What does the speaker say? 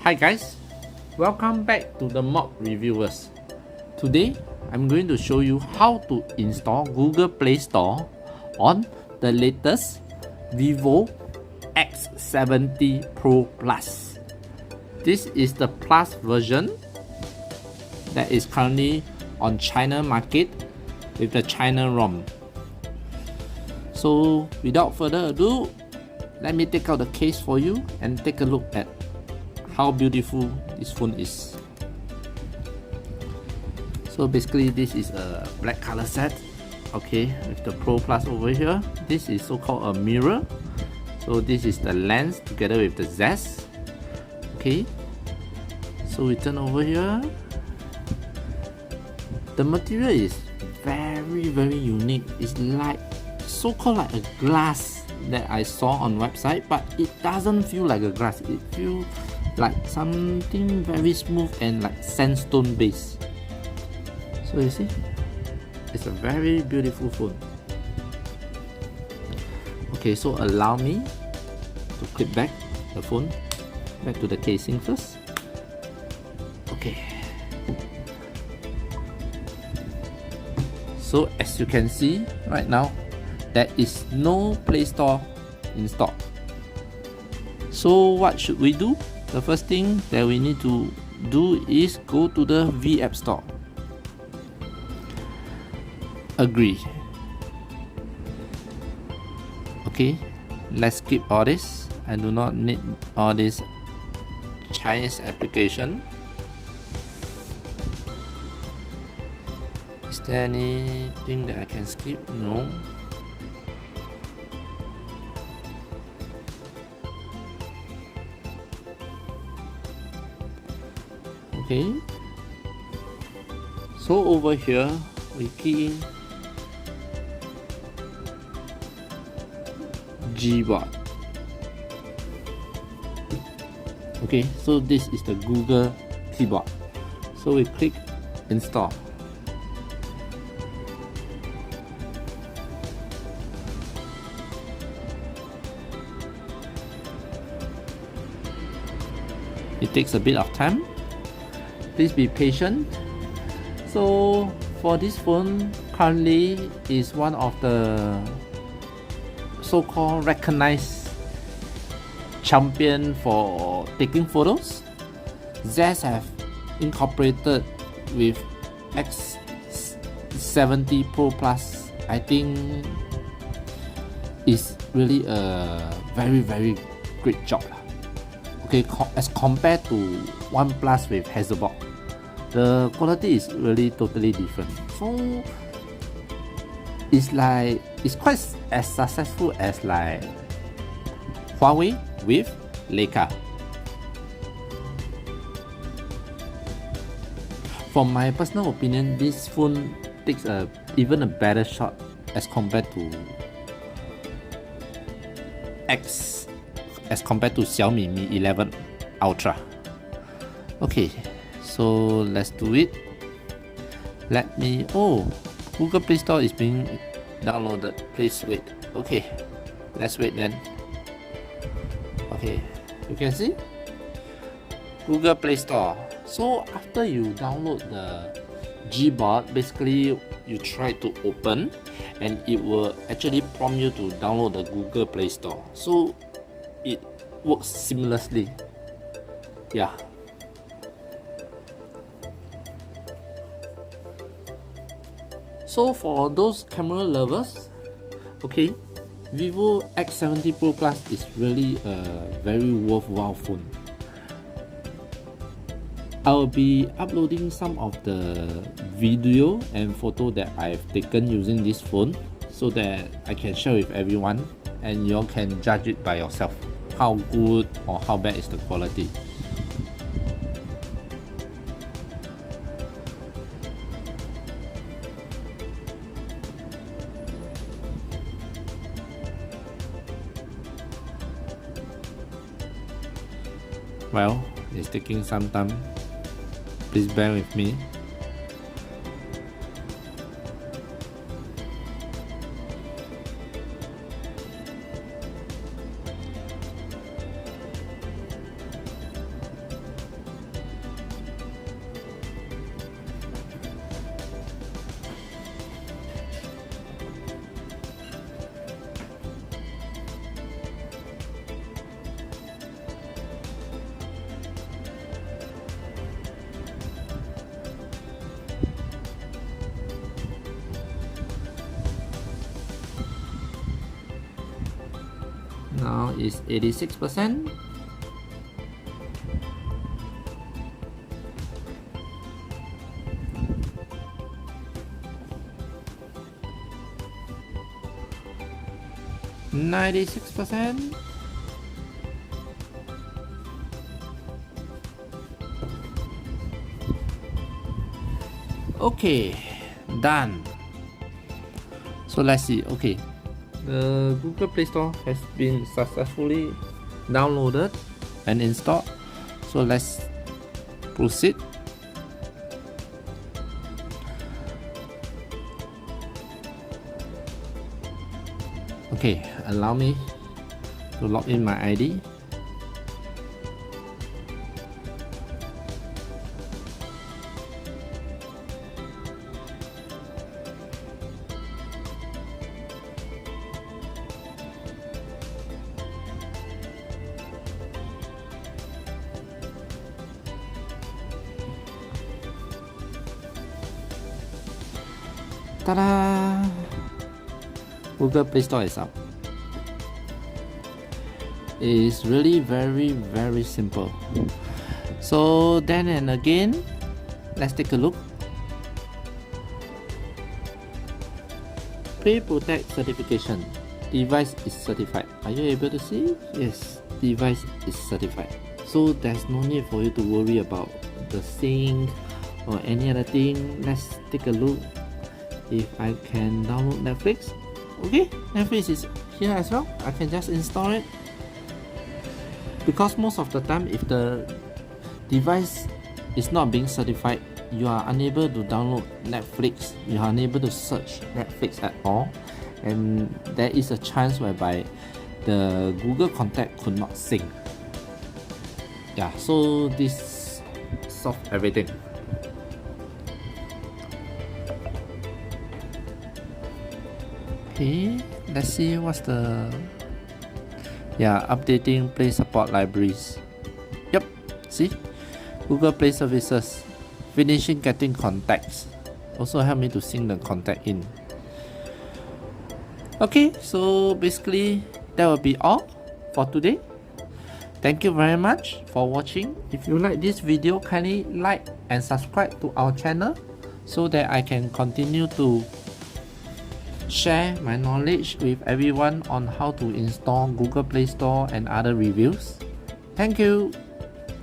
Hi guys, welcome back to the Mod Reviewers. Today I'm going to show you how to install Google Play Store on the latest Vivo X70 Pro Plus. This is the Plus version that is currently on China market with the China ROM. So without further ado, let me take out the case for you and take a look at how beautiful this phone is. So basically this is a black color set, okay, with the Pro Plus over here. This is so-called a mirror. So this is the lens together with the zest. Okay, so we turn over here. The material is very unique. It's like so-called like a glass that I saw on website, but it doesn't feel like a glass. It feels like something very smooth and like sandstone base. So you see, it's a very beautiful phone. Okay, so allow me to clip back the phone back to the casing first. Okay, so as you can see right now, there is no Play Store installed. So what should we do? The first thing that we need to do is go to the V App Store. Agree. Okay, let's skip all this. I do not need all this Chinese application. Is there anything that I can skip? No. Okay, so over here we key in Gboard. Okay, so this is the Google keyboard. So we click install. It takes a bit of time. Please be patient. So for this phone, currently is one of the so-called recognized champion for taking photos. Zest have incorporated with X70 Pro Plus. I think is really a very great job. Okay, as compared to OnePlus with Hasselblad, the quality is really totally different. So it's like it's quite as successful as like Huawei with Leica. From my personal opinion, this phone takes even a better shot as compared to Xiaomi Mi 11 Ultra. Okay, so let's do it. Let me, oh, Google Play Store is being downloaded. Please wait. Okay, let's wait then. Okay, you can see Google Play Store. So after you download the Gboard, basically you try to open and it will actually prompt you to download the Google Play Store. So it works seamlessly. Yeah. So for those camera lovers, okay, Vivo X70 Pro Plus is really a very worthwhile phone. I will be uploading some of the video and photo that I've taken using this phone so that I can share with everyone and you all can judge it by yourself, how good or how bad is the quality. Well, it's taking some time. Please bear with me. is 86%. %. Okay, done. So let's see. Okay, the Google Play Store has been successfully downloaded and installed. So let's proceed. Okay, allow me to log in my ID. Ta-da! Google Play Store is up. It's really very simple. So then and again, let's take a look. Play Protect certification. Device is certified. Are you able to see? Yes, device is certified. So there's no need for you to worry about the sync or any other thing. Let's take a look if I can download Netflix. Okay, Netflix is here as well. I can just install it. Because most of the time, if the device is not being certified, you are unable to download Netflix. You are unable to search Netflix at all, and there is a chance whereby the Google contact could not sync. Yeah, so this solves everything. Okay, let's see what's the updating Play support libraries. Yep, see, Google Play services finishing getting contacts. Also help me to sync the contact in. Okay, so basically that will be all for today. Thank you very much for watching. If you like this video, kindly like and subscribe to our channel so that I can continue to share my knowledge with everyone on how to install Google Play Store and other reviews. Thank you.